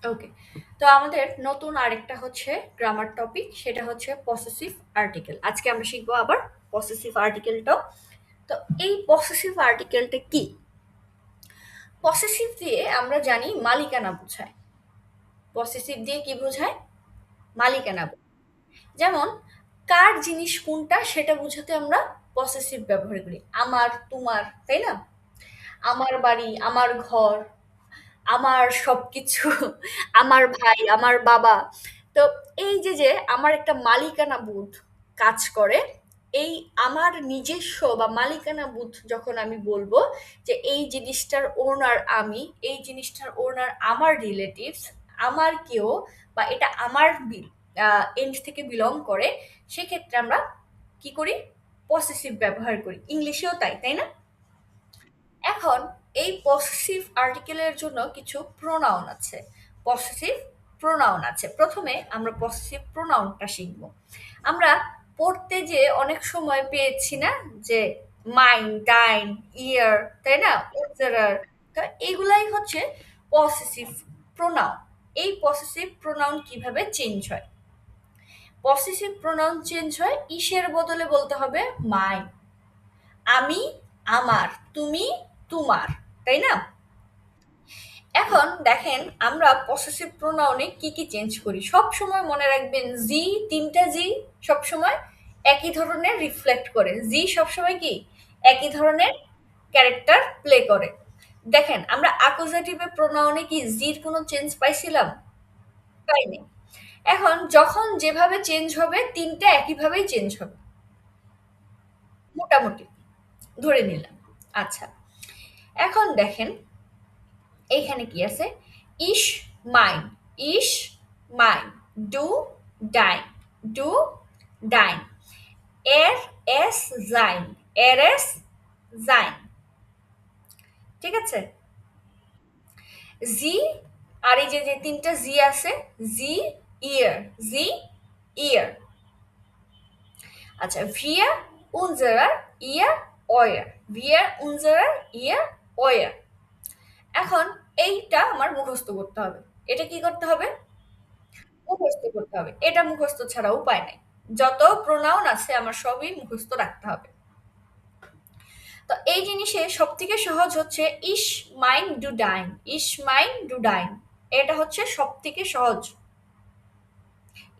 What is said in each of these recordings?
ওকে। তো আমাদের নতুন আরেকটা হচ্ছে গ্রামার টপিক, সেটা হচ্ছে পসেসিভ আর্টিকেল। আজকে আমরা শিখবো আবার পসেসিভ আর্টিকেলটাও। তো এই পসেসিভ আর্টিকেলটা কি? পসেসিভ দিয়ে আমরা জানি মালিকানা বোঝায়। পসেসিভ দিয়ে কি বোঝায়? মালিকানা যেমন কার জিনিস কোনটা সেটা বোঝাতে আমরা পসেসিভ ব্যবহার করি। আমার, তোমার, তাই না? আমার বাড়ি, আমার ঘর, আমার সবকিছু, আমার ভাই, আমার বাবা। তো এই যে আমার একটা মালিকানা বোধ কাজ করে, এই আমার নিজস্ব বা মালিকানা বোধ যখন আমি বলবো যে এই জিনিসটার ওনার আমি, এই জিনিসটার ওনার আমার রিলেটিভস, আমার কেউ, বা এটা আমার এন্ড থেকে বিলং করে, সেক্ষেত্রে আমরা কি করি? পসেসিভ ব্যবহার করি। ইংলিশেও তাই, তাই না? এখন এই পসেসিভ আর্টিকেলের জন্য কিছু প্রোনাউন আছে। পসেসিভ প্রোনাউন আছে। প্রথমে আমরা পসেসিভ প্রোনাউনটা শিখব। আমরা পড়তে যে অনেক সময় পেয়েছি না, যে মাইন, ডাইন, ইয়ার, তাই না, ওজারার। তো এইগুলাই হচ্ছে পসেসিভ প্রোনাউন। এই পসেসিভ প্রোনাউন কিভাবে চেঞ্জ হয়? পসেসিভ প্রোনাউন চেঞ্জ হয় ইসের বদলে বলতে হবে মাই। আমি, আমার, তুমি, তোমার, তাই না? এখন দেখেন আমরা পসেসিভ প্রোনাউনে কি কি চেঞ্জ করি। সব সময় মনে রাখবেন, জি, তিনটা জি সব সময় একই ধরনের রিফ্লেক্ট করে। জি সব সময় কি একই ধরনের ক্যারেক্টার প্লে করে। দেখেন আমরা অ্যাকুজাটিভে প্রোনাউনে কি জির কোনো চেঞ্জ পাইছিলাম? পাইনি। এখন যখন যেভাবে চেঞ্জ হবে তিনটা একইভাবেই চেঞ্জ হবে, মোটামুটি ধরে নিলাম। আচ্ছা, এখন দেখেন এইখানে কি আছে? ইস, মাইন, ইস, মাইন, ডু, ডাইন, ডু, ডাইন, এর, এস, জাইন, এর, এস, জাইন। ঠিক আছে? জি, আর এই যে তিনটা জি আছে, জি, ইয়ার, জি, ইয়ার। আচ্ছা, ভিয়া, উনজারার, ইয়ার, অয়ার, ভিয়ার, উনজারার, ইয়ার, অয়ার। এখন এইটা আমার মুখস্থ করতে হবে। এটা কি করতে হবে? মুখস্থ করতে হবে। এটা মুখস্থ ছাড়া উপায় নাই। যত প্রোনাউন আছে আমার সবই মুখস্থ রাখতে হবে। তো এই জিনিসে সবথেকে সহজ হচ্ছে ইস, মাইন, ডু, ডাইন। ইস, মাইন, ডু, ডাইন। এটা হচ্ছে সবথেকে সহজ।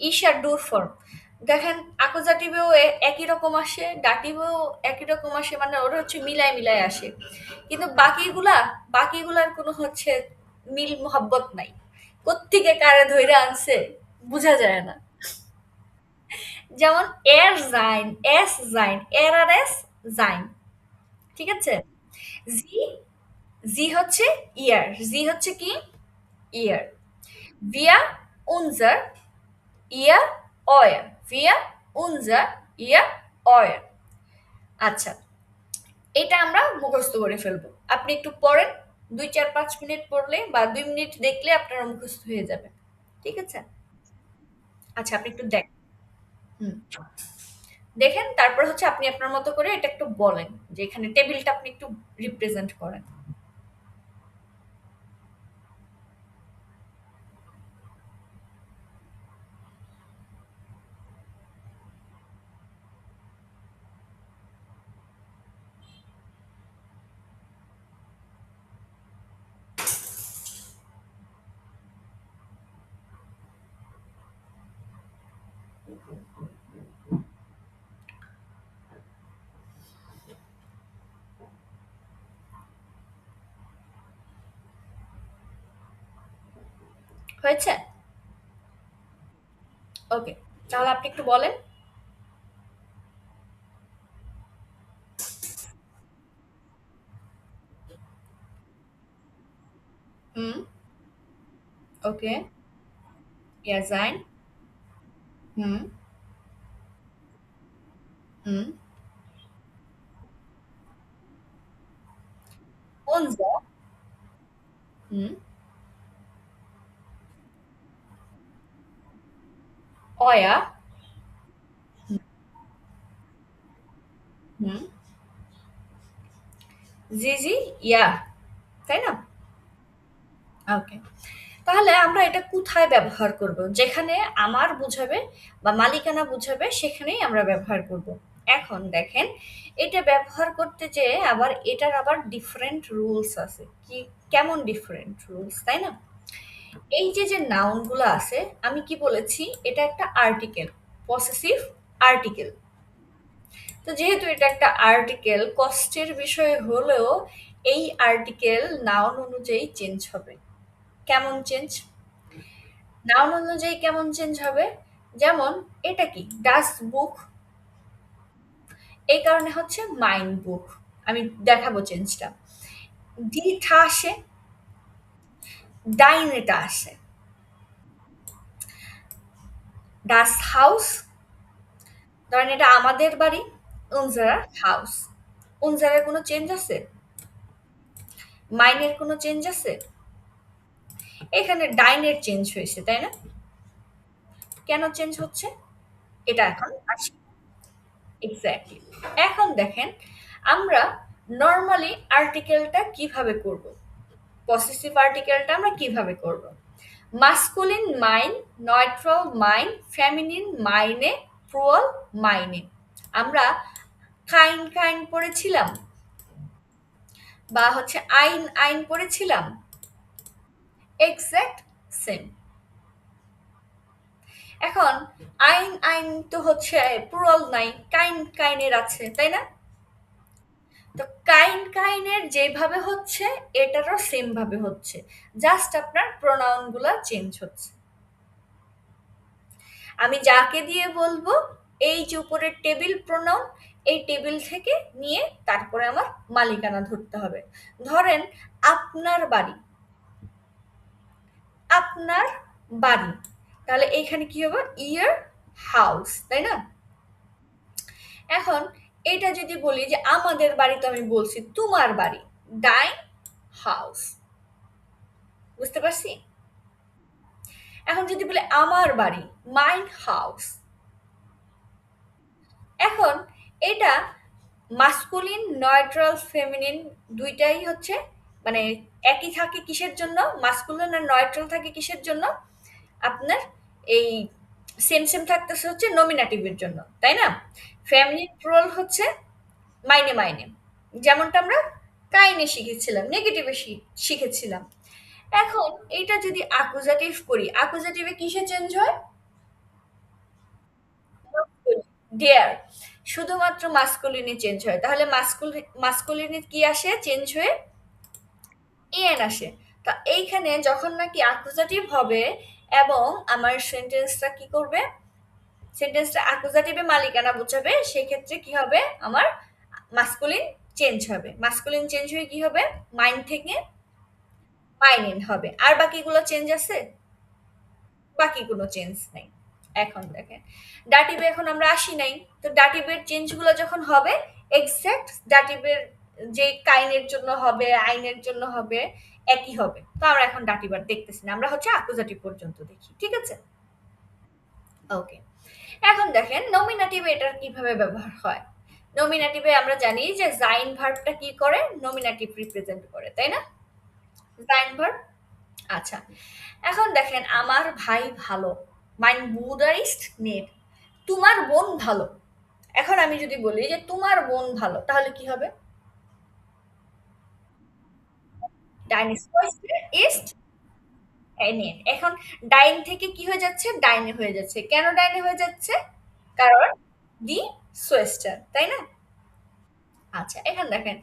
ইস আর ডুর ফর্ম। দেখেন অ্যাকুজাটিভেও একই রকম আসে, ডাটিভেও একই রকম আসে, মানে ওরা হচ্ছে মিলায় মিলায় আসে। কিন্তু বাকিগুলার কোনো হচ্ছে মিল মোহাব্বত নাই। কোত্থেকে কারে ধইরা আনছে বুঝা যায় না। যেমন এর জাইন, এস জাইন, এর আর এস জাইন। ঠিক আছে? জি, জি হচ্ছে ইয়ার, জি হচ্ছে কি ইয়ার। ভিয়া, উনজার, ইয়া, অয়ার, ভিয়া, উনজার, ইয়া, অয়ার। আচ্ছা, এটা আমরা মুখস্থ করে ফেলবো। আপনি একটু পড়েন, 2 4 5 মিনিট পড়লে বা 2 মিনিট দেখলে আপনার মুখস্থ হয়ে যাবে। ঠিক আছে? আচ্ছা, আপনি একটু দেখ। হুম, দেখেন, তারপর হচ্ছে আপনি আপনার মতো করে এটা একটু বলেন, যে এখানে টেবিলটা আপনি একটু রিপ্রেজেন্ট করেন। হয়েছে? ওকে, তাহলে আপনি একটু বলেন। হুম, ওকে, ইয়াজাইন, হুম, হুম, উনজা, হুম, অয়া, হুম, জিজি, ইয়া, তাই না? ওকে, তাহলে আমরা এটা কোথায় ব্যবহার করব? যেখানে আমার বুঝাবে বা মালিকানা বুঝাবে সেখানেই আমরা ব্যবহার করব। এখন দেখেন, এটা ব্যবহার করতে যেয়ে আবার এটার আবার ডিফারেন্ট রুলস আছে। কেমন ডিফারেন্ট রুলস, তাই না? এই যে নাউন গুলো আছে, আমি কি বলেছি? এটা একটা আর্টিকেল, পসেসিভ আর্টিকেল। তো যেহেতু এটা একটা আর্টিকেল, কষ্টের বিষয় হলেও এই আর্টিকেল নাউন অনুযায়ী চেঞ্জ হবে। কেমন চেঞ্জ? নাউন অনুযায়ী কেমন চেঞ্জ হবে? যেমন এটা কি? ডাস বুক, এই কারণে হচ্ছে মাইন বুক। আমি দেখাবো চেঞ্জটা। ডিঠা আসে, ডাইন এটা আসে। ডাস হাউস, ধরেন এটা আমাদের বাড়ি, উনজারা হাউস। উনজারার কোনো চেঞ্জ আছে? মাইনের কোনো চেঞ্জ আছে? এখানে ডাইনের চেঞ্জ হয়েছে, তাই না? কেন চেঞ্জ হচ্ছে? এটা এখন আসি। এক্স্যাক্টলি। এখন দেখেন, আমরা নরমালি আর্টিকেলটা কিভাবে করব? পসেসিভ আর্টিকেলটা আমরা কিভাবে করব? মাস্কুলিন মাইন, নয়ট্রাল মাইন, ফেমিনিন মাইনে, প্লুরাল মাইনে। আমরা কাইন কাইন পড়েছিলাম, বা হচ্ছে আইন আইন পড়েছিলাম। Exact same. এখন আইন আইন তো হচ্ছে প্লুরাল নাই, কাইন কাইনের আছে, তাই না? তো কাইন কাইনের যেভাবে হচ্ছে এটারও সেম ভাবে হচ্ছে, জাস্ট আপনার প্রোনাউন গুলা চেঞ্জ হচ্ছে। আমি যাকে দিয়ে বলবো, এই যে উপরের টেবিল প্রোনাউন, এই টেবিল থেকে নিয়ে তারপরে আমার মালিকানা ধরতে হবে। ধরেন আপনার বাড়ি, আপনার বাড়ি, তাহলে এইখানে কি হবে? ইয়ার হাউস, তাই না? এখন এটা যদি বলি যে আমাদের বাড়ি, তো আমি বলছি তোমার বাড়ি, ডাইন হাউস। বুঝতে পারছি? এখন যদি বলে আমার বাড়ি, মাইন হাউস। এখন এটা মাস্কুলিন, নয়ট্রাল, ফেমিনিন দুইটাই হচ্ছে, মানে একই থাকে কিসের জন্য? মাস্কুলিন আর নয়ট্রাল থাকে কিসের জন্য? আপনার এই সেম সেম থাকতেছে হচ্ছে নমিনেটিভের জন্য, তাই না? ফেমিনিন প্লুরাল হচ্ছে মাইনে মাইনে, যেমনটা আমরা কাইনে শিখেছিলাম, নেগেটিভে শিখেছিলাম। এখন এইটা যদি অ্যাকুজাটিভ করি, অ্যাকুজাটিভে কিসে চেঞ্জ হয়? ডেয়ার। শুধুমাত্র মাস্কুলিনে চেঞ্জ হয়। তাহলে মাস্কুলিনে কি আসে চেঞ্জ হয়ে? এন আসে। তা এইখানে যখন নাকি অ্যাকুজাটিভ হবে এবং আমার সেন্টেন্সটা কি করবে? সেন্টেন্সটা অ্যাকুজাটিভে মালিকানা বোঝাবে, সেক্ষেত্রে কি হবে? আমার মাস্কুলিন চেঞ্জ হবে। মাস্কুলিন চেঞ্জ হয়ে কি হবে? মাইন থেকে মাইনেন হবে। আর বাকিগুলো চেঞ্জ আছে? বাকি কোনো চেঞ্জ নাই। এখন দেখেন, ডাটিভে এখন আমরা আসি নাই। তো ডাটিভের চেঞ্জগুলো যখন হবে, এক্সাক্ট ডাটিভের যে কাইনের জন্য হবে, আইনের জন্য হবে, একই হবে। তো আমরা এখন ডাটিভ আর দেখতেছি না, আমরা হচ্ছে অ্যাকুজাটিভ পর্যন্ত দেখি। ঠিক আছে? ওকে। এখন দেখেন নমিনেটিভে এটার কিভাবে ব্যবহার হয়। নমিনেটিভে আমরা জানি যে জাইন ভার্বটা কি করে? নমিনেটিভ রিপ্রেজেন্ট করে, তাই না? জাইন ভার্ব। আচ্ছা, এখন দেখেন আমার ভাই ভালো, মাইন ব্রুডার ইস্ট নেট। তোমার বোন ভালো। এখন আমি যদি বলি যে তোমার বোন ভালো, তাহলে কি হবে? ডাইন ইস্ট নেট। এখন ডাইন থেকে কি হয়ে যাচ্ছে? ডাইনে হয়ে যাচ্ছে। কেন ডাইনে হয়ে যাচ্ছে? কারণ দি সোয়েস্টার, তাই না? আচ্ছা, এখন দেখেন,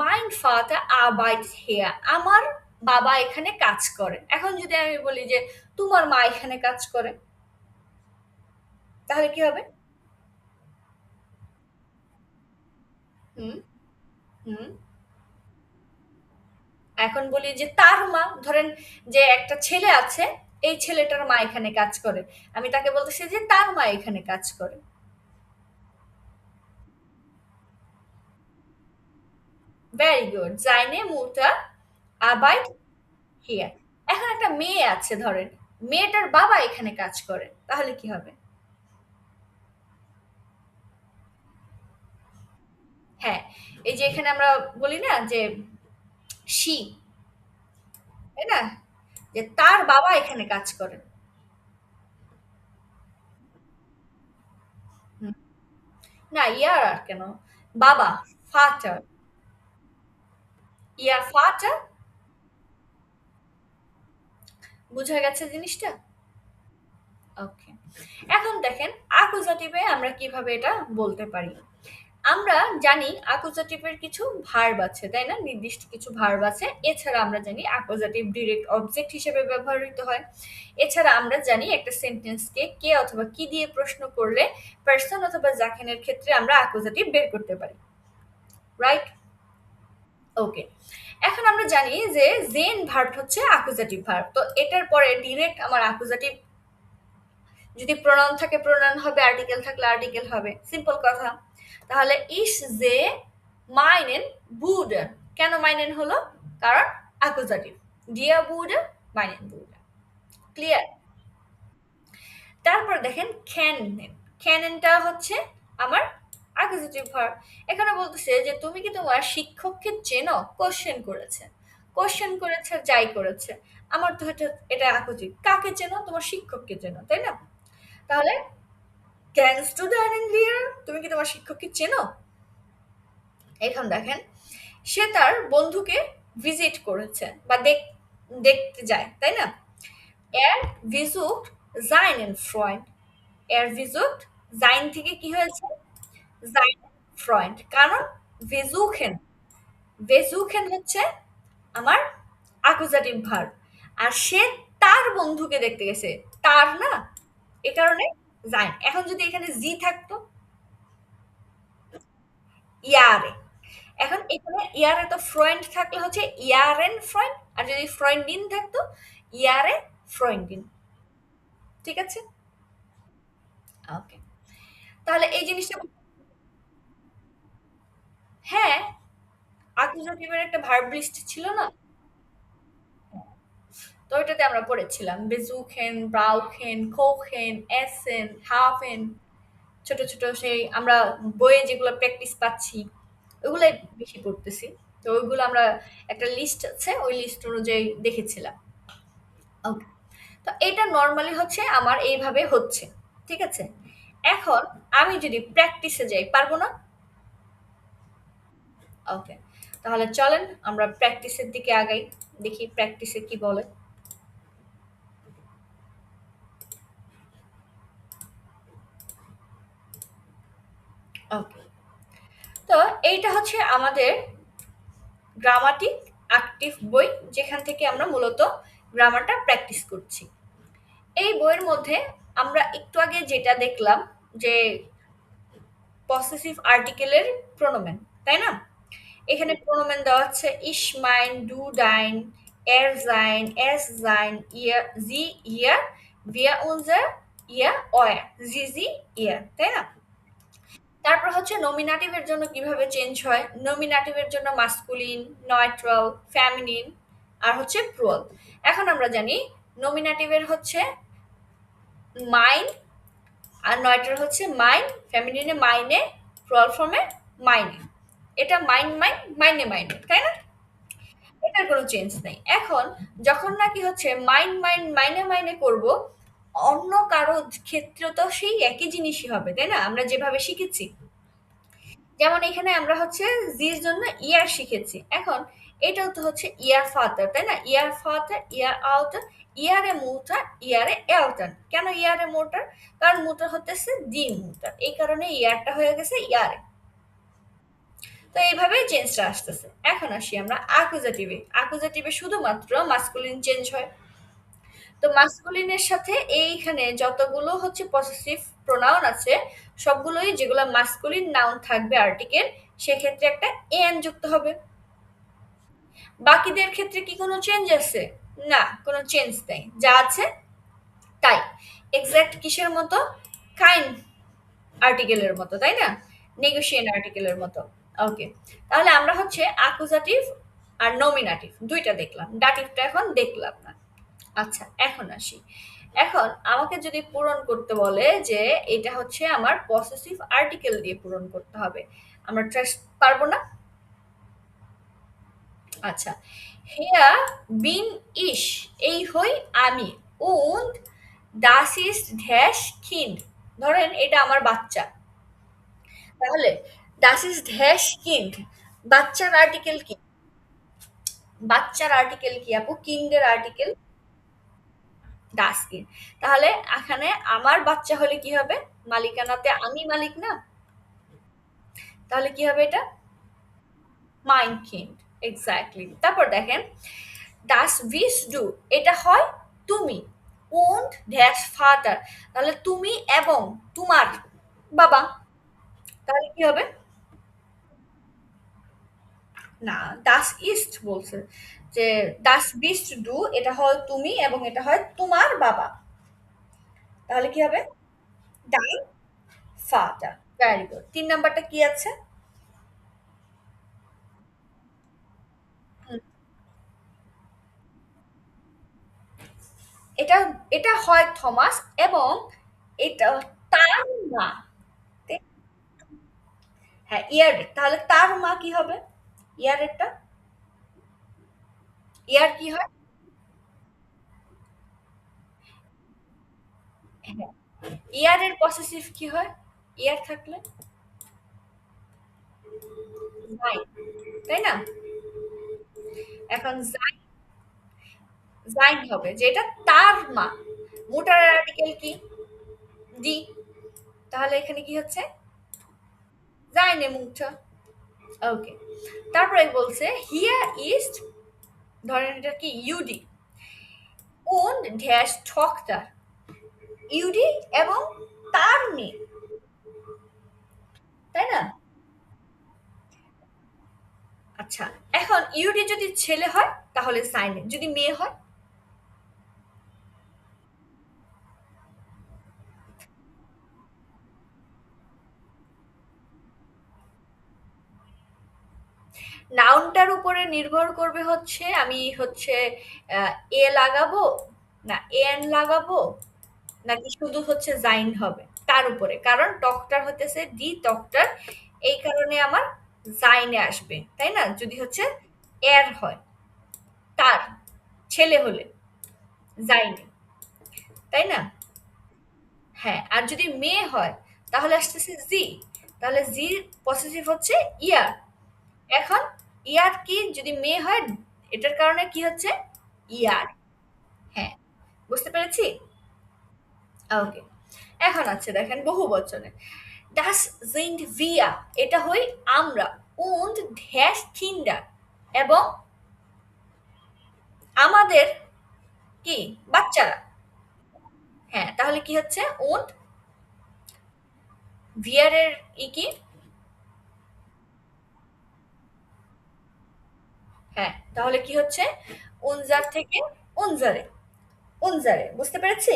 মাইন ফাদার আরবাইটস হিয়ার, আমার বাবা এখানে কাজ করে। এখন যদি আমি বলি যে তোমার মা এখানে কাজ করে, তাহলে কি হবে? হুম, হুম। এখন বলি যে তার মা, ধরেন যে একটা ছেলে আছে, এই ছেলেটার মা এখানে কাজ করে, আমি তাকে বলতেছি যে তার মা এখানে কাজ করে। ভেরি গুড, জাইনে মুটা আবাইট হিয়ার। এখন একটা মেয়ে আছে, ধরেন মেয়েটার বাবা এখানে কাজ করে, তাহলে কি হবে? হ্যাঁ, এই যে এখানে আমরা বলি না যে শি, তাই না? যে তার বাবা এখানে কাজ করেন। হুম। না, ইয়ার আর কেন? বাবা, ফাটার। ইয়ার ফাটার। বুঝা গেছে জিনিসটা? ওকে। এখন দেখেন অ্যাকুজাটিভে আমরা কিভাবে এটা বলতে পারি। আমরা জানি অ্যাকুজাটিভের কিছু ভার্ব আছে, তাই না? নির্দিষ্ট কিছু ভার্ব আছে। এছাড়া আমরা জানি অ্যাকুজাটিভ ডিরেক্ট অবজেক্ট হিসেবে ব্যবহৃত হয়। এছাড়া আমরা জানি একটা সেন্টেন্সকে কে অথবা কি দিয়ে প্রশ্ন করলে পার্সন অথবা জাকেনের ক্ষেত্রে আমরা অ্যাকুজাটিভ বের করতে পারি। রাইট? ওকে। এখন আমরা জানি যে জেন ভার্ব হচ্ছে অ্যাকুজাটিভ ভার্ব। তো এটার পরে ডিরেক্ট আমার অ্যাকুজাটিভ, যদি প্রোনাউন থাকে প্রোনাউন হবে, আর্টিকেল থাকলে আর্টিকেল হবে, সিম্পল কথা। তাহলে ইস যে মাইনেন বুডে, কেন মাইনেন হলো? কারণ অ্যাকুজাটিভ। ডিয়ার বুডে, মাইনেন বুডে। ক্লিয়ার? তারপর দেখেন ক্যানেন। ক্যানেনটা হচ্ছে আমার অ্যাকুজেটিভ ভার্ব। এখানে বলতেছে যে তুমি কি তোমার শিক্ষককে চেনো? কোশ্চেন করেছে, কোশ্চেন করেছে, যাই করেছে, আমার তো এটা এটা অ্যাকুজেটিভ। কাকে চেনো? তোমার শিক্ষককে চেনো, তাই না? তাহলে ক্যানস টু ডাইনিং ডিয়ার, তুমি কি তোমার শিক্ষককে চেনো? এখন দেখেন সে তার বন্ধুকে ভিজিট করেছে বা দেখতে যায়, তাই না? এর ভিজুট seinen Freund, এর ভিজুট জাইন থেকে কি হয়েছে? জাইন ফ্রয়েন্ড। কারণ বেজুখেন, বেজুখেন হচ্ছে আমার অ্যাকুজাটিভ ভার্ব। আর সে তার বন্ধুকে দেখতে গেছে, তার না, এ কারণে জাইন। এখন যদি এখানে জি থাকতো, ইয়ারে। এখন এখানে ইয়ারে তো ফ্রয়েন্ড থাকলে হচ্ছে ইয়ারেন ফ্রয়েন্ড, আর যদি ফ্রয়েন্ডিন থাকতো ইয়ারে ফ্রয়েন্ডিন। ঠিক আছে? ওকে। তাহলে এই জিনিসটা, হ্যাঁ, অ্যাকুজাটিভের একটা ভার্ব লিস্ট ছিল না? তো ওইটাতে আমরা পড়েছিলাম বেজুখেন, ব্রাউখেন, কোখেন, এসেন, হাফেন। ছোট ছোট সেই আমরা বইয়ে যেগুলো প্র্যাকটিস পাচ্ছি ওগুলাই বেশি পড়তেছি। তো ওইগুলো আমরা একটা লিস্ট আছে, ওই লিস্ট অনুযায়ী দেখেছিলাম। ওকে। তো এটা নর্মালি হচ্ছে আমার এইভাবে হচ্ছে। ঠিক আছে? এখন আমি যদি প্র্যাকটিসে যাই, পারবো না? ওকে। তাহলে চলেন আমরা প্র্যাকটিসের দিকে আগাই, দেখি প্র্যাকটিসে কি বলে। ওকে। তো এইটা হচ্ছে আমাদের গ্রামাটিক অ্যাক্টিভ বই, যেখান থেকে আমরা মূলত গ্রামারটা প্র্যাকটিস করছি। এই বইয়ের মধ্যে আমরা একটু আগে যেটা দেখলাম যে পসেসিভ আর্টিকেলের প্রোনোমেন, তাই না? এখানে প্রোনোমেন দেওয়া আছে ইশ, মাইন, ডু, ডাইন, এর জাইন, এস জাইন, ইয়া, জি, ইয়া, ভিয়া, উনজার, ইয়া, অয়া, জি, জি, ইয়া, তাই না? তারপর হচ্ছে নমিনাটিভের জন্য কিভাবে চেঞ্জ হয়। নমিনাটিভের জন্য মাস্কুলিন, নয়ট্রাল, ফ্যামিনিন, আর হচ্ছে প্লুরাল। এখন আমরা জানি নমিনাটিভের হচ্ছে মাইন, আর নয়ট্রাল হচ্ছে মাইন, ফ্যামিলিনে মাইনে, প্লুরাল ফর্মে মাইনে। এটা মাইন মাইন, মাইনে মাইনে, তাই না? এটার কোনো চেঞ্জ নেই। এখন যখন নাকি হচ্ছে মাইন মাইন মাইনে মাইনে করব, অন্য কারো ক্ষেত্রে তো সেই একই জিনিসই হবে, তাই না? আমরা যেভাবে শিখেছি। যেমন এখানে আমরা হচ্ছে জির জন্য ইয়ার শিখেছি। এখন এটাও তো হচ্ছে ইয়ার ফাদার, তাই না? ইয়ার ফাদার, ইয়ার আউটার, ইয়ারে মুটার, ইয়ারে এলটার। কেন ইয়ারে মোটার? কারণ মুটার হতেছে দি মুটার, এই কারণে ইয়ারটা হয়ে গেছে ইয়ারে। তো এইভাবেই চেঞ্জটা আসতেছে। এখন আসি আমরা অ্যাকুজাটিভে। অ্যাকুজাটিভে শুধুমাত্র মাস্কুলিন চেঞ্জ হয়। তো মাস্কুলিনের সাথে এইখানে যতগুলো হচ্ছে পসেসিভ প্রোনাউন আছে, সবগুলোই যেগুলো মাস্কুলিন নাউন থাকবে আর্টিকেল, সেক্ষেত্রে একটা এন যুক্ত হবে। বাকিদের ক্ষেত্রে কি কোনো চেঞ্জ আছে? না, কোনো চেঞ্জ নেই, যা আছে তাই। এক্সাক্ট কিসের মতো? কাইন্ড আর্টিকেলের মতো, তাই না? নেগোশিয়েন্ট আর্টিকেলের মতো। ওকে। তাহলে আমরা হচ্ছে অ্যাকুজাটিভ আর নমিনাটিভ দুইটা দেখলাম, ডাটিভটা এখন দেখলাম না। আচ্ছা, এখন আসি। এখন আমাকে যদি পূরণ করতে বলে যে এটা হচ্ছে আমার পসেসিভ আর্টিকেল দিয়ে পূরণ করতে হবে, আমরা ট্রাস্ট পারবো না? আচ্ছা, হেয়া বিন ইস, এই হই আমি। und das ist dash kind, ধরেন এটা আমার বাচ্চা, তাহলে das ist ড্যাশ kind, বাচ্চার আর্টিকেল কি? বাচ্চার আর্টিকেল কি আপু? কিন্ডের আর্টিকেল das kind। তাহলে এখানে আমার বাচ্চা হলে কি হবে? মালিকানাতে আমি মালিক না? তাহলে কি হবে এটা? Mine kind, exactly. তারপর দেখেন das willst du, এটা হয় তুমি। und ড্যাশ ফাদার, তাহলে তুমি এবং তোমার বাবা, তাহলে কি হবে? না, das ist বলছে যে das bist du, এটা হয় তুমি এবং এটা হয় তোমার বাবা, তাহলে কি হবে? dein Vater। Very good. ৩ নাম্বারটা কি আছে? হুম, এটা এটা হয় থমাস এবং এটা তার মা। তে- হ্যাঁ, ইয়ার, তাহলে তার মা কি হবে? ইয়ারেরটা, ইয়ার কি হয়? হ্যাঁ, ইয়ারের পসেসিভ কি হয়? ইয়ার থাকলে জাইন, তাই না? এখন জাইন হবে যেটা তার মা। মোটার আর্টিকেল কি? দি। তাহলে এখানে কি হচ্ছে? জাইনে মুটা। ওকে। তারপরে বলছে হিয়া ইস্ট, ধরেন এটা কি? ইউডি। und ড্যাশ ঠকটা, ইউডি এবং তার মেয়ে, তাই না? আচ্ছা, এখন ইউডি যদি ছেলে হয় তাহলে সাইনে, যদি মেয়ে হয়? নাউনটার উপরে নির্ভর করবে হচ্ছে আমি হচ্ছে এ লাগাবো না এন লাগাবো, নাকি শুধু হচ্ছে জাইন হবে তার উপরে, কারণ ডক্টর হতেছে ডি ডক্টর, এই কারণে আমার জাইনে আসবে, তাই না? যদি হচ্ছে এর হয়, তার ছেলে হলে জাইনে, তাই না? হ্যাঁ, আর যদি মেয়ে হয় তাহলে আসতেছে জি, তাহলে জি পসেসিভ হচ্ছে ইয়ার। এখন ইয়ার কি যদি মেয়ে হয়, এটার কারণে কি হচ্ছে? ইয়ার। হ্যাঁ, বুঝতে পেরেছি? ওকে। এখন আছে দেখেন বহু বচনে das sind wir, এটা হই আমরা। und das Kinder, এবং আমাদের কি? বাচ্চারা। হ্যাঁ, তাহলে কি হচ্ছে? und wir এর কি? হ্যাঁ, তাহলে কি হচ্ছে? unser থেকে unsere, unsere, বুঝতে পেরেছি?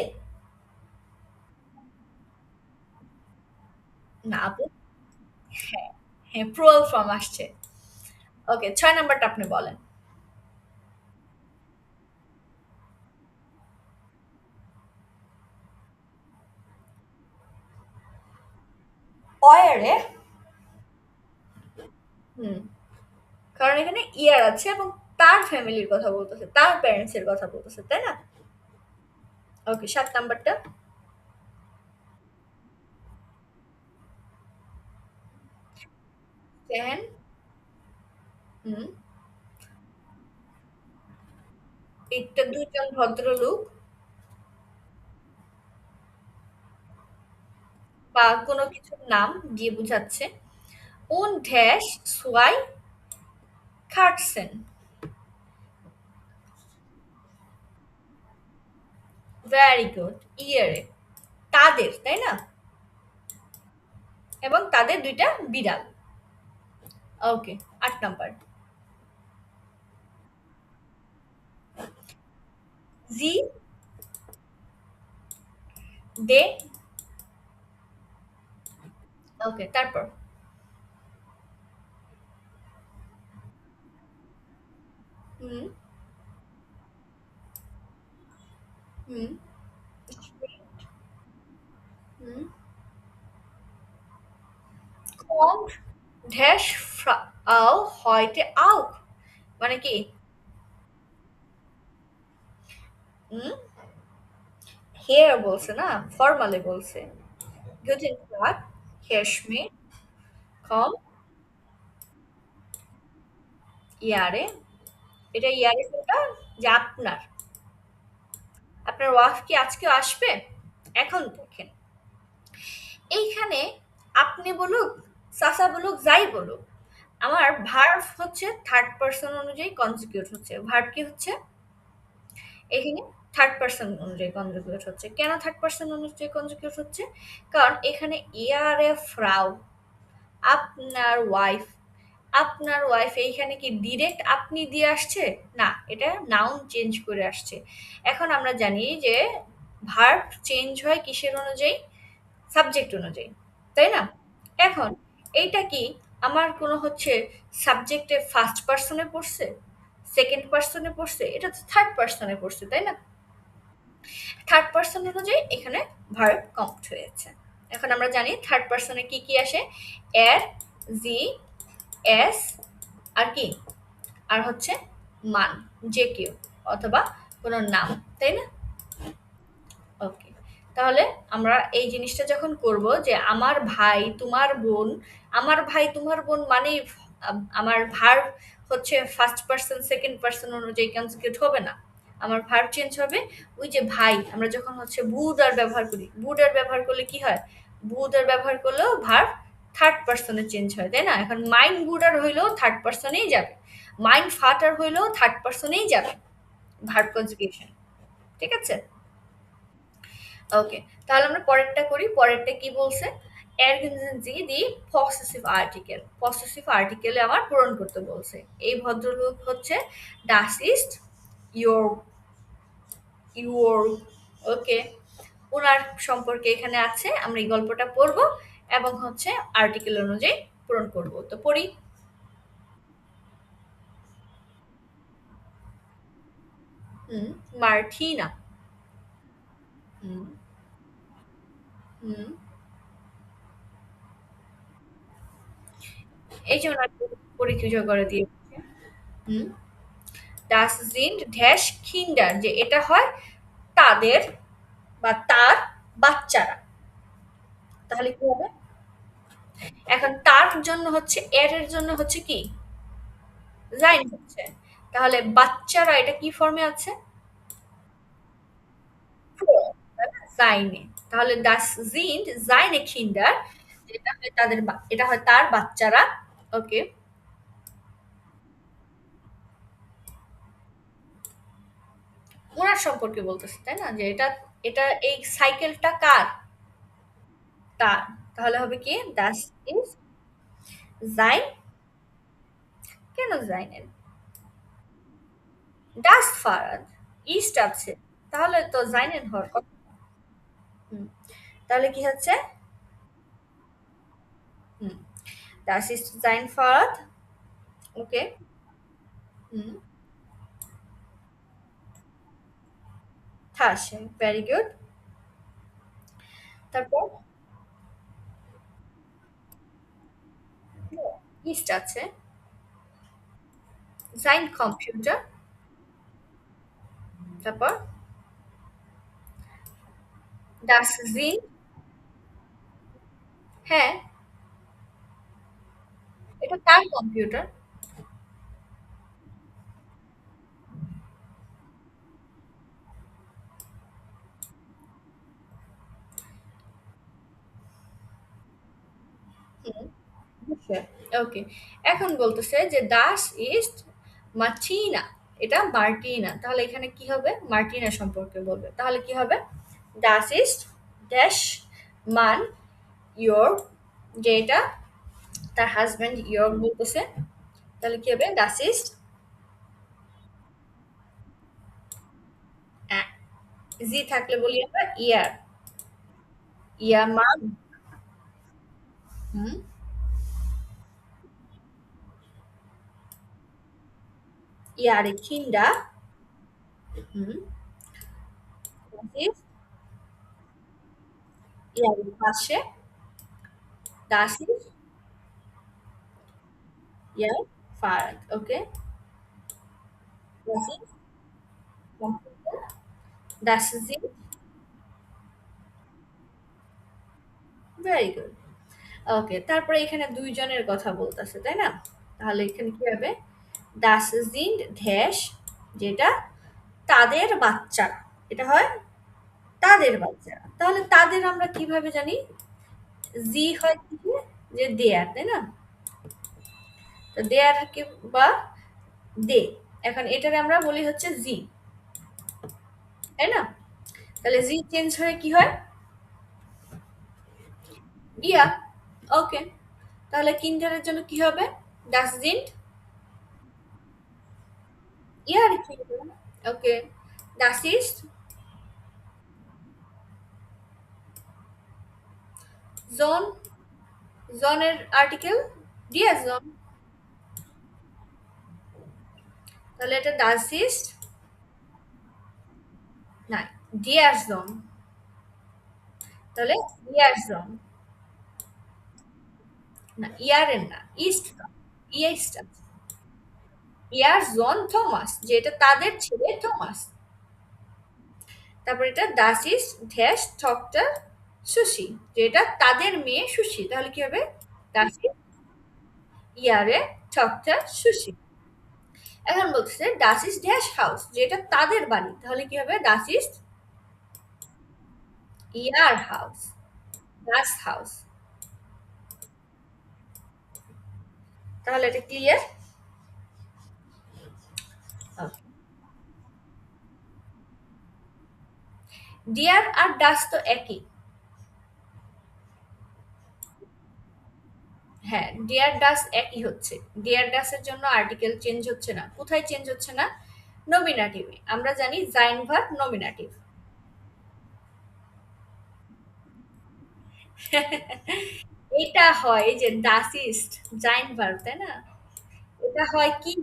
না আপু, হ্যাঁ, হ্যাঁ, plural form আসছে। ওকে, ৬ নাম্বারটা আপনি বলেন। অয়ারে, হুম, কারণ এখানে ইয়ার আছে এবং তার ফ্যামিলির কথা বলতেছে, তার প্যারেন্টস এর কথা বলতেছে, তাই না? ওকে, ৭ নাম্বারটা। টেন, হুম, এটা দুজন ভদ্রলোক বা কোনো কিছুর নাম দিয়ে বোঝাচ্ছে। und dash zwei Katzen, very good, ইয়ারে, তাদের, তাই না? এবং তাদের ২ টা বিড়াল। ওকে, ৮ নাম্বার। জি, দে, ওকে, তারপর? হুম, হুম, হুম। kommt dash frau heute auch, মানে কি? হুম, হেয়ার বলছে না, ফর্মালে বলছে। Guten Tag, Herr Schmidt, komm, ইয়ারে। এটা ইয়ারে কোনটা? যে আপনার। আপনার ওয়াইফ কি আজকেও আসবে? এখন দেখেন, এইখানে আপনি বলুক, চাচা বলুক, যাই বলুক, আমার ভার্ব হচ্ছে থার্ড পারসন অনুযায়ী কনজুগেট হচ্ছে। ভার্ব কি হচ্ছে? এখানে থার্ড পারসন অনুযায়ী কনজুগেট হচ্ছে। কেন থার্ড পারসন অনুযায়ী কনজুগেট হচ্ছে? কারণ এখানে ইয়ারে ফ্রাউ, আপনার ওয়াইফ, আপনার ওয়াইফ এইখানে কি ডিরেক্ট আপনি দিয়ে আসছে? না, এটা নাউন চেঞ্জ করে আসছে। এখন আমরা জানি যে ভার্ব চেঞ্জ হয় কিসের অনুযায়ী? সাবজেক্ট অনুযায়ী, তাই না? এখন এইটা কি আমার কোনো হচ্ছে সাবজেক্টে ফার্স্ট পার্সনে পড়ছে, সেকেন্ড পার্সনে পড়ছে? এটা তো থার্ড পার্সনে পড়ছে, তাই না? থার্ড পার্সন অনুযায়ী এখানে ভার্ব কম্পট হয়েছে। এখন আমরা জানি থার্ড পার্সনে কি কি আসে? এর, জি, এস, আর কি, আর হচ্ছে মান, যে কেউ অথবা কোনো নাম, তাই না? ওকে, তাহলে আমরা এই জিনিসটা যখন করব যে আমার ভাই তোমার বোন, আমার ভাই তোমার বোন মানে আমার ভার্ব হচ্ছে ফার্স্ট পার্সন সেকেন্ড পার্সন অনুযায়ী কনজুগেট হবে না, আমার ভার্ব চেঞ্জ হবে। ওই যে ভাই আমরা যখন হচ্ছে বুদার ব্যবহার করি, বুদার ব্যবহার করলে কি হয়? বুদার ব্যবহার করলেও ভার্ব থার্ড পার্সনে চেঞ্জ হয়, তাই না? এখন মাইন্ড বুডার হইলেও থার্ড পার্সনেই যাবে, মাইন্ড ফাটার হইলেও থার্ড পার্সনেই যাবে ভার্ব কনজুগেশন। ঠিক আছে? ওকে, তাহলে আমরা পরেরটা করি। পরেরটা কি বলছে? ergänzen Sie die possessive article, possessive আর্টিকেলে আমার পূরণ করতে বলছে। এই ভদ্রলোক হচ্ছে das ist your, your, ওকে, ওনার সম্পর্কে এখানে আছে, আমরা এই গল্পটা পড়ব এবং হচ্ছে আর্টিকেল অনুযায়ী পূরণ করব। তো পড়ি। হুম, মার্টিনা। হুম, হুম, এই যে ওনাকে পরিচয় করে দিয়েছে। হুম, das sind ড্যাশ কিন্ডার, যে এটা হয় তাদের বা তার বাচ্চারা। তাহলে কি হবে? এখন তার জন্য হচ্ছে, এর এর জন্য হচ্ছে কি? জাইন হচ্ছে। তাহলে বাচ্চারা এটা কি ফর্মে আছে? জাইনে। তাহলে দাস জিন্ড জাইনে কিন্ডার, যেটা হয় তাদের এটা হয় তার বাচ্চারা। ওকে, ওনার সম্পর্কে বলতেছে, তাই না? যে এটা, এটা এই সাইকেলটা কার? তার। তাহলে হবে কি দাস ইজ জাইন। কেন জাইনের? ডাস ফারাদ, ইস্ট আছে, তাহলে তো জাইনের হওয়ার কথা। হুম, তাহলে কি হচ্ছে? হুম, das ist sein Fahrrad। ওকে। হুম, থাসে, ভেরি গুড। তারপর ইস্ট আছে, sein কম্পিউটার। তারপর das sind, হ্যাঁ, এটা তার কম্পিউটার। হুম, ওকে, এখন বলতেছে যে দাস ইস্ট মার্টিনা, এটা মার্টিনা। তাহলে এখানে কি হবে? মার্টিনা সম্পর্কে বলবে। তাহলে কি হবে? দাস ইস্ট ড্যাশ মান ইয়োর, যে এটা তার হাজব্যান্ড ইয়োর বলতেছে। তাহলে কি হবে? দাস ইস্ট জি থাকলে বলি আমরা ইয়ার, ইয়ার মান। হুম, ইয়ারে খিন্ডা। হুম, ইয়ারের পাশে das ist ihr Fahrrad, okay? Das ist Computer, that's it. Very good. Okay, তারপরে এখানে দুইজনের কথা বলতেছে, তাই না? তাহলে এখানে কি হবে? দাস জিন্ড ড্যাশ, যেটা তাদের বাচ্চারা, এটা হয় তাদের বাচ্চারা। তাহলে তাদের আমরা কিভাবে জানি? জি হয় কি, যে দেয়ার, তাই না? তো দেয়ার কে বা দে, এখন এটারে আমরা বলি হচ্ছে জি, তাই না? তাহলে জি চেঞ্জ হয়ে কি হয়? ইয়া। ওকে, তাহলে কিন্ডারের জন্য কি হবে? দাস জিন্ড ইয়ার কিন্ডার। ওকে, দাস ইস্ট জন, জনের আর্টিকেল ডিয়ার জন। তাহলে এটা ডাস ইস্ট, না, ডিয়ার জন। তাহলে ডিয়ার জন, না ইয়ারের না, ইস্ট, ইস্ট। ইয়ার জন থমাস, যেটা তাদের ছেলে থমাস। তারপর এটা Das is dash doctor sushi, যেটা তাদের মেয়ে সুশি। তাহলে কি হবে? দাস ইজ ইয়ারে ডক্টর সুশি। এখন বলতেছে দাস ইজ ড্যাশ হাউস, যেটা তাদের বাড়ি। তাহলে কি হবে? Das is year house, Das house. তাহলে এটা ক্লিয়ার? ডিয়ার আর ডাস তো একই। হ্যাঁ, ডিয়ার ডাস একই হচ্ছে। ডিয়ার ডাসের জন্য আর্টিকেল চেঞ্জ হচ্ছে না। কোথায় চেঞ্জ হচ্ছে না? নমিনাটিভে। আমরা জানি জাইন ভার্ব নমিনাটিভ। এটা হয় এই যে ডাস ইস্ট, জাইন ভার্ব, তাই না? এটা হয় কি?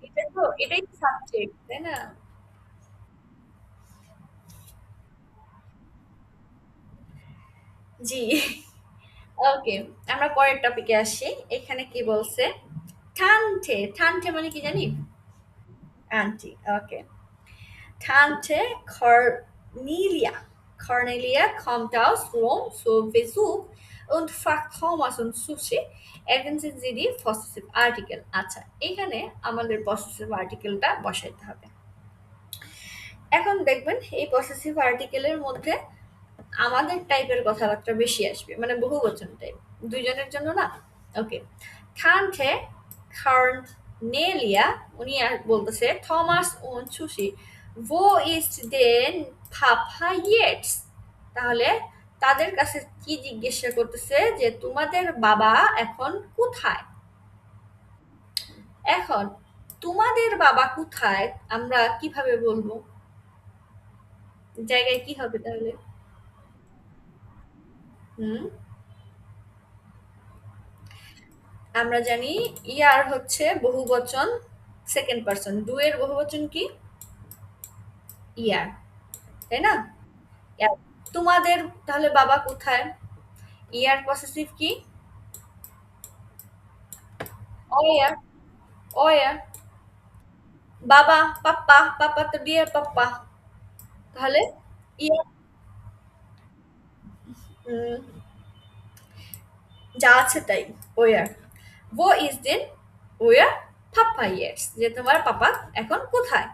এটা তো এটাই সাবজেক্ট, তাই না? জি। ওকে, আমরা পরের টপিকে আসি। এখানে কি বলছে? থানথে, থানথে মানে কি জানি? আন্টি। ওকে, Tante Cornelia kommt aus Rom zu Besuch und fragt Thomas und Sushi, ergänzen Sie die possessive article। আচ্ছা, এখানে আমাদের possessive articleটা বসাইতে হবে। এখন দেখবেন এই পসেসিভ আর্টিকেলের মধ্যে আমাদের টাইপের কথাবার্তা বেশি আসবে, মানে বহুবচন টাইপ, দুইজনের জন্য না। ওকে, থানথে কার্নেলিয়া, উনি বলতেছে থমাস ও sushi, wo ist denn Papa jetzt? তাহলে তাদের কাছে কি জিজ্ঞাসা করতেছে? যে তোমাদের বাবা এখন কোথায়? এখন তোমাদের বাবা কোথায় আমরা কিভাবে বলবো? জায়গায় কি হবে তাহলে? হুম, আমরা জানি ইয়ার হচ্ছে বহুবচন, সেকেন্ড পারসন। ডু এর বহুবচন কি? ইয়ার, তাই না? ইয়ার। তোমাদের তাহলে বাবা কোথায়? ইয়ার পসেসিভ কি? Our, our. বাবা, পাপ্পা, পাপ্পা তো ডিয়ার পাপ্পা। তাহলে ইয়ার, উম, যা আছে তাই, ওয়ার। ও ইজ দেন ওয়ার পাপ্পা ইয়ার্স, যে তোমার পাপা এখন কোথায়?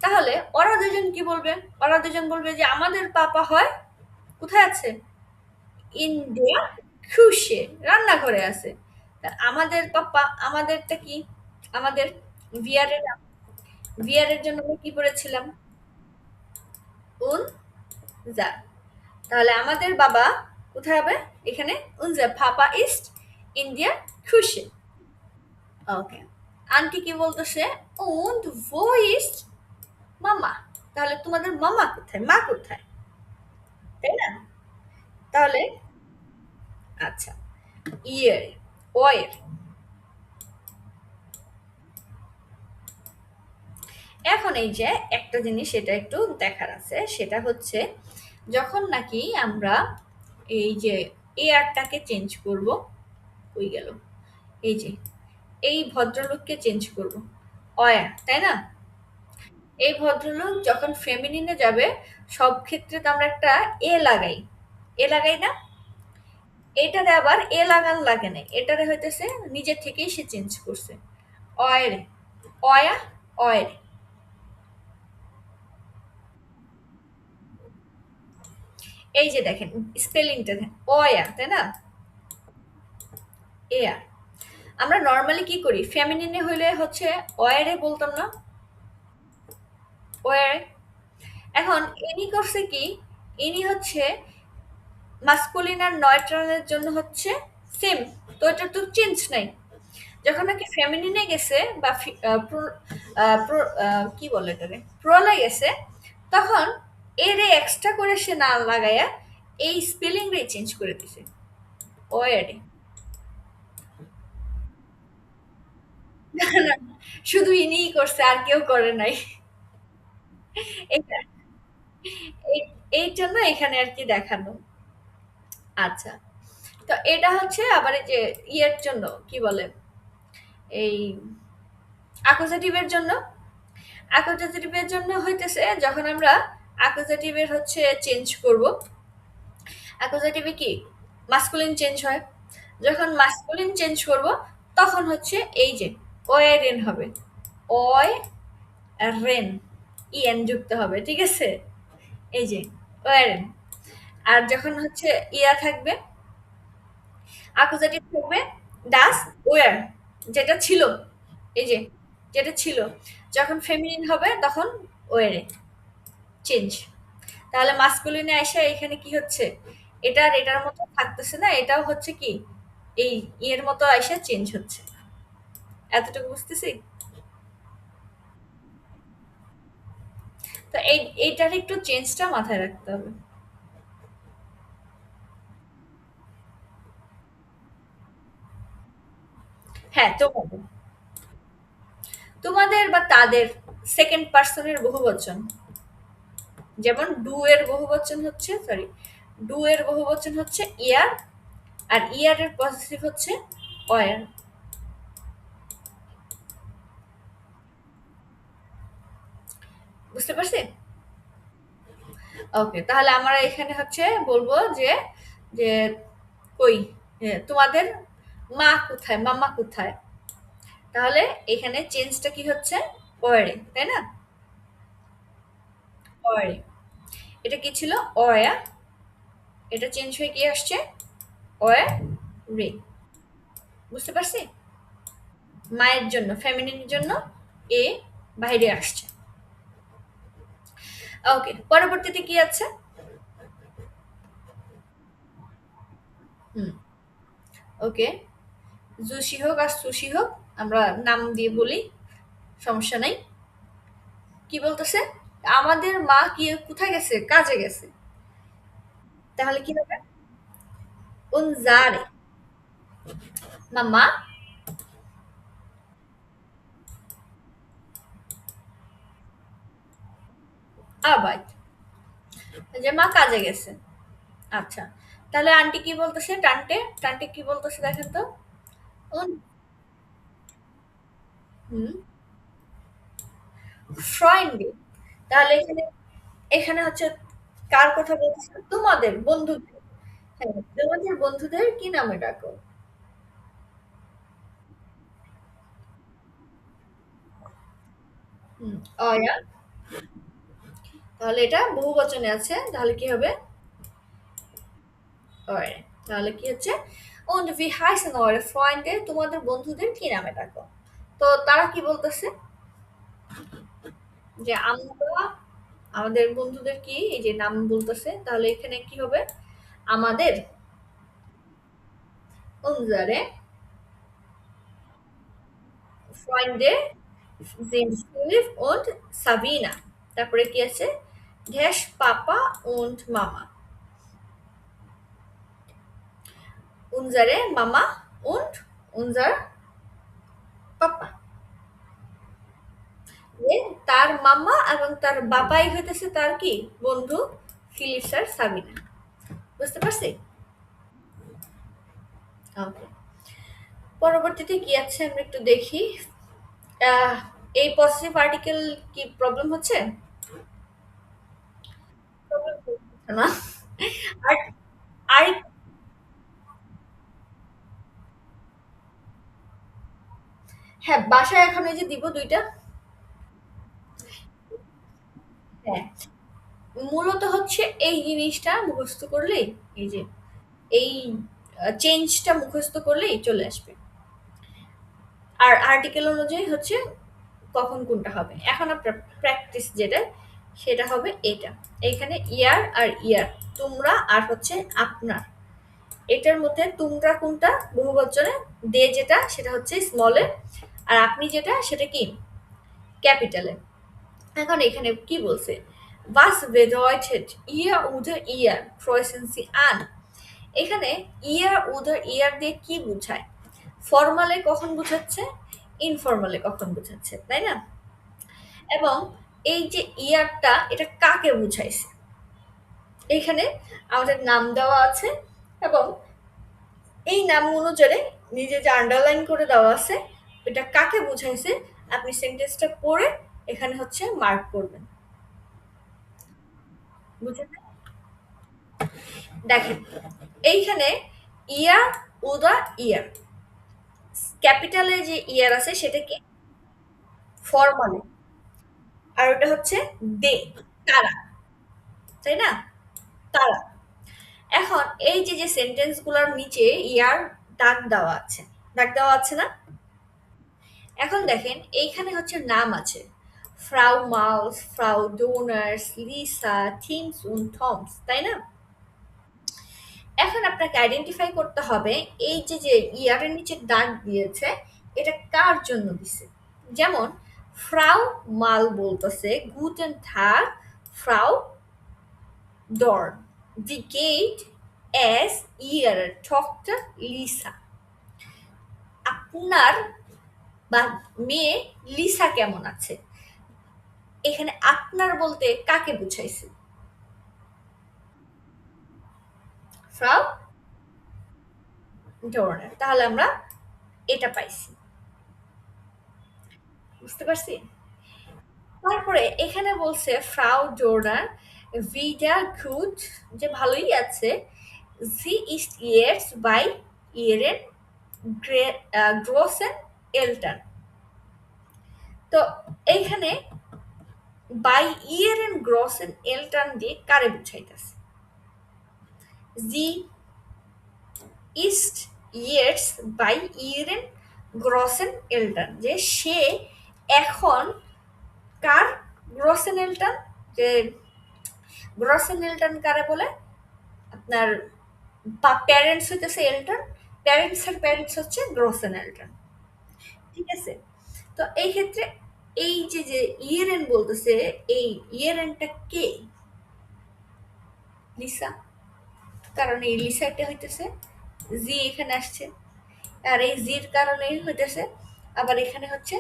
তাহলে ওরা দুজন কি বলবে? ওরা দুজন বলবে যে আমাদের পাপা হয় কোথায় আছে? ইন দেয়ার খুশে, রান্নাঘরে আছে। তা আমাদের পাপ্পা, আমাদেরটা কি? আমাদের ভিয়ারের, ভিয়ারের জন্য আমরা কি পড়েছিলাম? উন যা। তাহলে আমাদের বাবা কোথায় হবে? এখানে উনজা পাপা ইস্ট ইন্ডিয়া খুশে। ওকে, আন্টি কি বলতেছে? und wo ist মামা? তাহলে তোমাদের মামা কোথায়, মা কোথায়, তাই না? তাহলে আচ্ছা, ইয়ের, ওয়ের। এখন এই যে একটা জিনিস এটা একটু দেখার আছে, সেটা হচ্ছে যখন নাকি আমরা এই যে এয়ারটাকে চেঞ্জ করব, কই গেল? এই যে এই ভদ্রলোককে চেঞ্জ করব, অয়ার, তাই না? এই ভদ্রলোক যখন ফেমিনিনে যাবে সব ক্ষেত্রে তো আমরা একটা এ লাগাই, এ লাগাই না? এটারে আবার এ লাগান লাগে নাই, এটারে হইতেছে নিজে থেকেই সে চেঞ্জ করছে। অয়েরে, অয়া, অয়েরে। এই যে দেখেন স্পেলিংটা দেখেন, অয়া, তাই না? এয়া। আমরা নর্মালি কি করি, ফেমিনিনে হইলে হচ্ছে অয়ারে বলতাম না, ওয়ারে। এখন ইনি করছে কি, ইনি হচ্ছে মাস্কুলিন আর নয়ট্রালের জন্য হচ্ছে সেম, তো এটা তো চেঞ্জ নাই। যখন নাকি ফেমিনিনে গেছে বা কি বলে এটারে, প্রলে গেছে, তখন এরে এক্সট্রা করে সে না লাগাইয়া এই স্পেলিং রে চেঞ্জ করে দিছে, ওয়ারে। না না, শুধু ইনিই করছে, আর কেউ করে নাই। এটা এই এই জন্য এখানে আর কি দেখানো। আচ্ছা, তো এটা হচ্ছে আবার এই যে ইয়ের জন্য কি বলে, এই অ্যাকুজেটিভের জন্য। অ্যাকুজেটিভের জন্য হইতেছে যখন আমরা অ্যাকুজেটিভের হচ্ছে চেঞ্জ করব। অ্যাকুজেটিভে কি মাস্কুলিন চেঞ্জ হয়, যখন মাস্কুলিন চেঞ্জ করব তখন হচ্ছে এই যে ওয়ে রেন হবে, অয় রেন, ইএন যুক্ত হবে, ঠিক আছে? এই যে ওয়ে রেন। আর যখন হচ্ছে ইয়া থাকবে, অ্যাকুজেটিভ থাকবে ডাস ওয়ার, যেটা ছিল, এই যে যেটা ছিল, যখন ফেমিনিন হবে তখন ওয়ারে চেঞ্জ। তাহলে মাস্কুলিনে এসে এখানে কি হচ্ছে, এটা আর এটার মতো থাকতেছে না, এটাও হচ্ছে কি এই ইয়ের মতো এসে চেঞ্জ হচ্ছে। এতটুকু বুঝতেছি? তো এইটার একটু চেঞ্জটা মাথায় রাখতে হবে। হ্যাঁ, তোমাদের, তোমাদের বা তাদের সেকেন্ড পার্সনের বহুবচন, যেমন ডু এর বহুবচন হচ্ছে, সরি, ডু এর বহুবচন হচ্ছে ইয়ার, আর ইয়ার এর পজিটিভ হচ্ছে অয়ার। বুঝতে পারছি? ওকে, তাহলে আমরা এখানে হচ্ছে বলবো যে যে কই, তোমাদের মা কোথায়, মামা কোথায়? তাহলে এখানে চেঞ্জটা কি হচ্ছে, ওয়ারে, তাই না? ওয়ারে। এটা কি ছিল, অয়া, এটা চেঞ্জ হয়ে কি আসছে, ওয়া রে। বুঝতে পারছি? মায়ের জন্য, ফ্যামিলির জন্য এ বাইরে আসছে। ওকে, পরবর্তীতে কি আছে? হুম, ওকে, জুসি হোক আর সুশি হোক, আমরা নাম দিয়ে বলি, সমস্যা নাই। কি বলতেছে, আমাদের মা কি কোথায় গেছে, কাজে গেছে। তাহলে কি হবে, উনজারে মামা আবাদ, যে মা কাজে গেছে। আচ্ছা, তাহলে আন্টি কি বলতেছে, টান্টে, টান্টে কি বলতেছে দেখেন তো, উন, হুম, ফ্রয়েন্ডে। তাহলে এখানে, এখানে হচ্ছে কার কথা বলতেছে, তোমাদের বন্ধুদের। হ্যাঁ, তোমাদের বন্ধুদের কি নামে ডাকো? হুম, অয়া। তাহলে এটা বহু বচনে আছে, তাহলে কি হবে, অয়। তাহলে কি হচ্ছে, und wie heißen eure Freunde, তোমাদের বন্ধুদের কি নামে ডাকো? তো তারা কি বলতেছে, যে আমরা আমাদের বন্ধুদের কি এই যে নাম বলতেছে, তাহলে এখানে কি হবে, আমাদের unsere Freunde sind Philipp und Sabina। তারপরে কি আছে, ড্যাশ পাপা und মামা, unsere মামা und unser পাপা। যে তার মামা এবং তার বাবাই হইতেছে তার কি বন্ধু, ফিলিপস আর সাবিনা। বুঝতে পারছি? ওকে, পরবর্তীতে কি আছে আমরা একটু দেখি। এই পসেসিভ আর্টিকেল কি প্রবলেম হচ্ছে? প্রবলেম হচ্ছে না। আর আর হ্যাঁ, বাসায় এখন এই যে দিব ২ টা। হ্যাঁ, মূলত হচ্ছে এই জিনিসটা মুখস্থ করলেই, এই যে এই চেঞ্জটা মুখস্থ করলেই চলে আসবে। আর আর্টিকেল অনুযায়ী হচ্ছে কখন কোনটা হবে। এখন আপনার প্র্যাকটিস যেটা, সেটা হবে এটা। এইখানে ইয়ার আর ইয়ার, তোমরা আর হচ্ছে আপনার। এটার মধ্যে তোমরা কোনটা বহুবচনে, দে যেটা সেটা হচ্ছে স্মলে, আর আপনি যেটা সেটা কি ক্যাপিটালে। এখন এখানে কি বলছে, was bedeutet ihr oder ihr kreuzen sie an? এখানে ইয়ার উদার ইয়ার দিয়ে কি বোঝায়? ফর্মালে কখন বোঝাচ্ছে, ইনফর্মালে কখন বোঝাচ্ছে, তাই না? এবং এই যে ইয়ারটা এটা কাকে বুঝাইছে, এখানে আমাদের নাম দেওয়া আছে, এবং এই নাম অনুযায়ী নিজে যে আন্ডারলাইন করে দেওয়া আছে এটা কাকে বুঝাইছে, আপনি সেন্টেন্সটা পড়ে এখানে হচ্ছে মার্ক করবেন। বুঝলেন? দেখেন, এইখানে ইয়ার উদা ইয়ার, ক্যাপিটালে যে ইয়ার আছে সেটা কি ফর্মালে, আর ওটা হচ্ছে দে, তারা, তাই না? তারা। এখন এই যে যে সেন্টেন্স গুলোর নিচে ইয়ার দাগ দেওয়া আছে, দাগ দেওয়া আছে না? এখন দেখেন এইখানে হচ্ছে নাম আছে, ফ্রাউ মাউস, ফ্রাউ ডোনার্স, লিসা, থিমস উন থমস, তাই না? এখন আপনাকে আইডেন্টিফাই করতে হবে এই যে যে ইয়ারের নিচে দাগ দিয়েছে এটা কার জন্য দিছে। যেমন ফ্রাউ মাল বলতেছে গুটেন থাগ ফ্রাউ ডর্ন, দি গেট এস ইয়ার টকটা লিসা। আপনার বা মেয়ে লিসা কেমন আছে, এখানে আপনার বলতে কাকে বুঝাইছে? ফ্রাউ ডর্নের। তাহলে আমরা এটা পাইছি। বুঝতে পারছি? তারপরে এখানে বলছে ফ্রাউ জোর্ডান ভিডা গুড, যে ভালোই আছে, জি ইস্ট ইয়েটস বাই ইয়েরেন গ্রোসেন এলটান। তো এইখানে বাই ইয়েরেন গ্রোসেন এলটান দিয়ে কারে বুঝাইতেছে? জি ইস্ট ইয়েটস বাই ইয়েরেন গ্রসেন এলটান, যে সে এখন কার গ্রসেন এলটান, যে গ্রসেন এলটান কারে বলে, আপনার প্যারেন্টস হইতেছে এল্টার, প্যারেন্টস এর প্যারেন্টস হচ্ছে গ্রোসেন এল্টার। ঠিক আছে? তো এই ক্ষেত্রে এই যে যে ইয়েরেন বলতেছে, এই ইয়েরেনটা কে? লিসা। কারণ এই লিসাটা হইতেছে জি এখানে আসছে, আর এই জির কারণে হইতেছে আবার এখানে হচ্ছে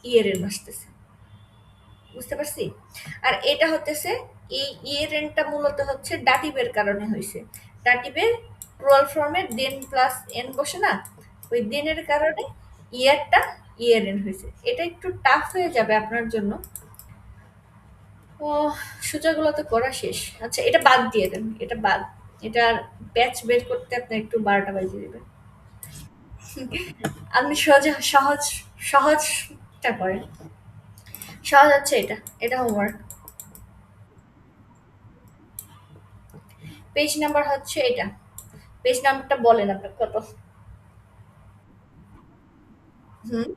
ইয়েরেন আসতেছে। বুঝতে পারছি? আর এটা হতেছে এই ইয়েরেনটা মূলত হচ্ছে ডাটিভের কারণে হয়েছে। ডাটিভের প্লুরাল ফর্মে দেন প্লাস এন বসে না, ওই দেনের কারণে ইয়ারটা ইয়েরেন হয়েছে। এটা একটু টাফ হয়ে যাবে আপনার জন্য। ও, সোজাগুলো তো করা শেষ। আচ্ছা, এটা বাদ দিয়ে দেন, এটা বাদ। এটার ব্যাচ বের করতে আপনার একটু 12টা বাজিয়ে দেবে। আপনি সহজে সহজ সহজটা করেন। সহজ হচ্ছে এটা, এটা হোমওয়ার্ক। পেজ নাম্বার হচ্ছে এটা। পেজ নাম্বারটা বলেন আপনার কত? হুম,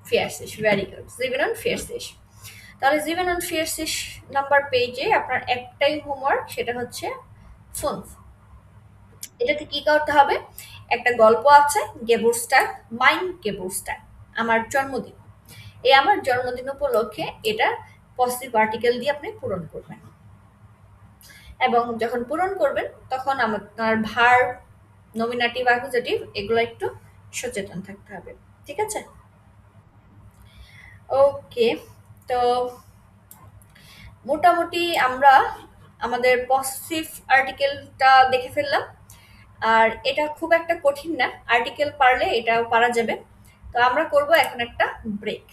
ফিয়ারসিস, ভেরি গুড। জিবেন অন ফিয়ারসিস। তাহলে জিবেন অন ফিয়ারসিস নাম্বার পেজে আপনার একটাই হোমওয়ার্ক, সেটা হচ্ছে ফোন। এটাতে কি করতে হবে, একটা গল্প আছে গেবুরস্টাগ, মাইন গেবুরস্টাগ, আমার জন্মদিন। এই আমার জন্মদিন উপলক্ষে এটা পজিটিভ আর্টিকেল দিয়ে আপনি পূরণ করবেন, এবং যখন পূরণ করবেন তখন আপনার ভার, নমিনেটিভ, অ্যাকুজেটিভ এগুলো একটু সচেতন থাকতে হবে। ঠিক আছে? ওকে। তো মোটামুটি আমরা আমাদের পজিটিভ আর্টিকেলটা দেখে ফেললাম। আর এটা খুব একটা কঠিন না, আর্টিকেল পারলে এটাও পারা যাবে। তো আমরা করব এখন একটা ব্রেক।